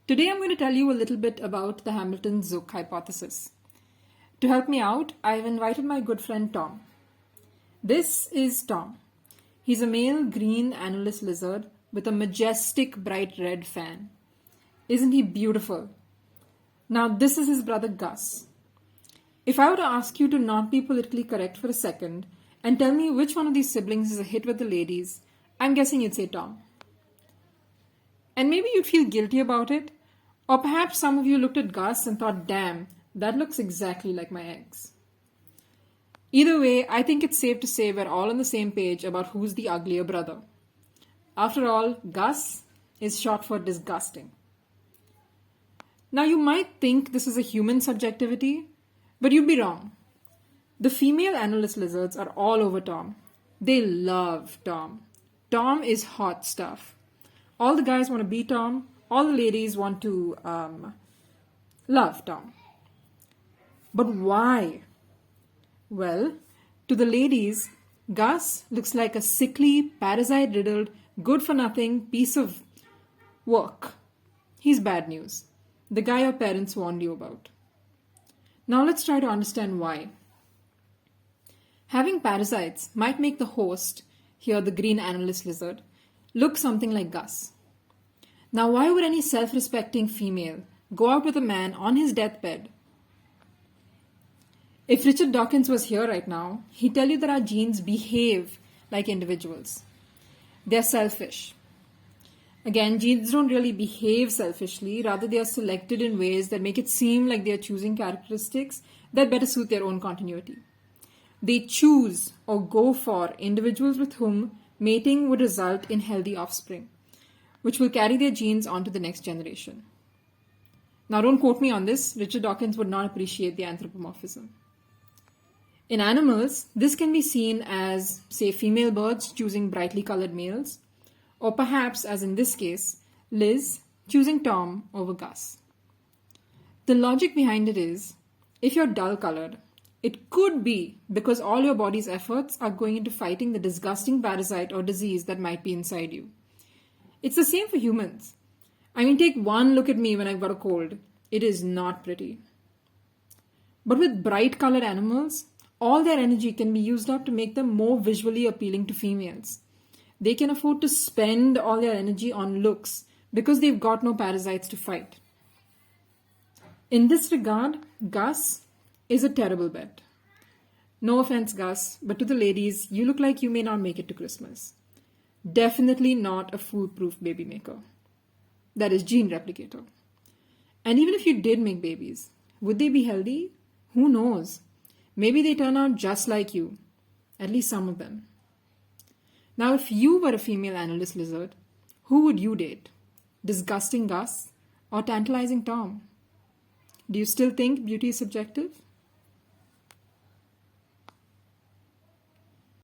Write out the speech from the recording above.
Today I'm going to tell you a little bit about the Hamilton Zuk Hypothesis. To help me out, I've invited my good friend Tom. This is Tom. He's a male green annulus lizard with a majestic bright red fan. Isn't he beautiful? Now this is his brother Gus. If I were to ask you to not be politically correct for a second and tell me which one of these siblings is a hit with the ladies, I'm guessing you'd say Tom. And maybe you'd feel guilty about it. Or perhaps some of you looked at Gus and thought, damn, that looks exactly like my ex. Either way, I think it's safe to say we're all on the same page about who's the uglier brother. After all, Gus is short for disgusting. Now you might think this is a human subjectivity, but you'd be wrong. The female annulus lizards are all over Tom. They love Tom. Tom is hot stuff. All the guys want to be Tom. All the ladies want to love Tom. But why? Well, to the ladies, Gus looks like a sickly, parasite-riddled, good-for-nothing piece of work. He's bad news. The guy your parents warned you about. Now let's try to understand why. Having parasites might make the host, here the green annulus lizard, look something like Gus. Now why would any self-respecting female go out with a man on his deathbed? If Richard Dawkins was here right now, he'd tell you that our genes behave like individuals. They're selfish. Again, genes don't really behave selfishly, rather they are selected in ways that make it seem like they are choosing characteristics that better suit their own continuity. They choose or go for individuals with whom mating would result in healthy offspring, which will carry their genes on to the next generation. Now don't quote me on this, Richard Dawkins would not appreciate the anthropomorphism. In animals, this can be seen as, say, female birds choosing brightly colored males, or perhaps, as in this case, Liz choosing Tom over Gus. The logic behind it is, if you're dull-colored, it could be because all your body's efforts are going into fighting the disgusting parasite or disease that might be inside you. It's the same for humans. I mean, take one look at me when I've got a cold. It is not pretty. But with bright-colored animals, all their energy can be used up to make them more visually appealing to females. They can afford to spend all their energy on looks because they've got no parasites to fight. In this regard, Gus is a terrible bet. No offense, Gus, but to the ladies, you look like you may not make it to Christmas. Definitely not a foolproof baby maker. That is, gene replicator. And even if you did make babies, would they be healthy? Who knows? Maybe they turn out just like you. At least some of them. Now, if you were a female annulus lizard, who would you date? Disgusting Gus or tantalizing Tom? Do you still think beauty is subjective?